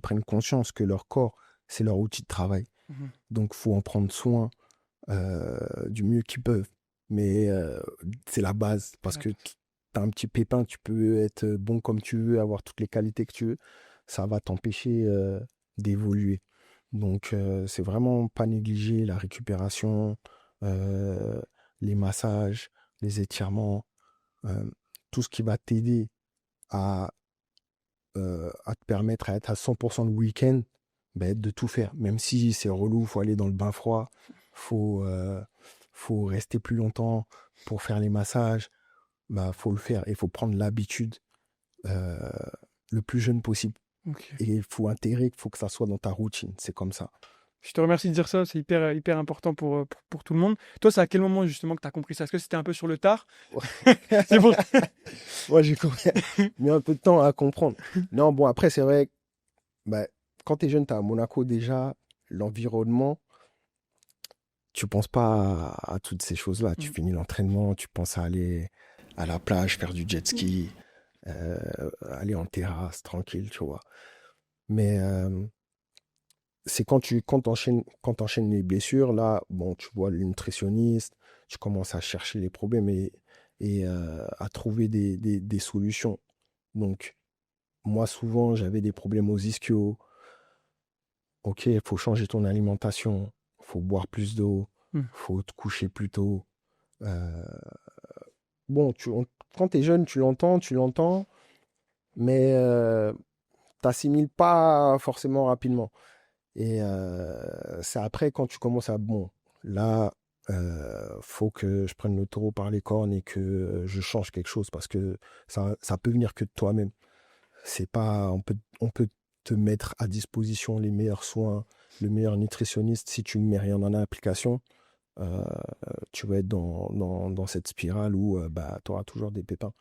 prennent conscience que leur corps, c'est leur outil de travail. Mhm. Donc, il faut en prendre soin du mieux qu'ils peuvent. Mais c'est la base, parce Ouais. que tu as un petit pépin, tu peux être bon comme tu veux, avoir toutes les qualités que tu veux, ça va t'empêcher d'évoluer. Donc, c'est vraiment pas négliger la récupération, euh, les massages, les étirements, euh, tout ce qui va t'aider à, à te permettre à être à 100% le week-end, ben, de tout faire. Même si c'est relou, faut aller dans le bain froid, faut rester plus longtemps pour faire les massages, bah, faut le faire. Il faut prendre l'habitude euh, le plus jeune possible. Ok. Et il faut intégrer, il faut que ça soit dans ta routine. C'est comme ça. Je te remercie de dire ça, c'est hyper important pour tout le monde. Toi, c'est à quel moment justement que tu as compris ça? Est-ce que c'était un peu sur le tard? C'est pour... Moi, j'ai quand même mis un peu de temps à comprendre. Non, bon, après, c'est vrai, bah, quand tu es jeune, tu es à Monaco déjà, l'environnement, tu penses pas à toutes ces choses-là. Tu Mm. finis l'entraînement, tu penses à aller à la plage, faire du jet ski, aller en terrasse, tranquille, tu vois. Mais c'est quand t'enchaînes les blessures, là, bon, tu vois le nutritionniste, tu commences à chercher les problèmes et à trouver des solutions. Donc, moi, souvent, j'avais des problèmes aux ischios. Ok, il faut changer ton alimentation, faut boire plus d'eau, Mm. faut te coucher plus tôt. Euh, bon, quand tu es jeune, tu l'entends, mais t'assimiles pas forcément rapidement. Et c'est après quand tu commences à, bon, là, faut que je prenne le taureau par les cornes et que je change quelque chose parce que ça peut venir que de toi-même. C'est pas, on peut te mettre à disposition les meilleurs soins, le meilleur nutritionniste. Si tu ne mets rien en application, euh, tu vas être dans cette spirale où bah, tu auras toujours des pépins.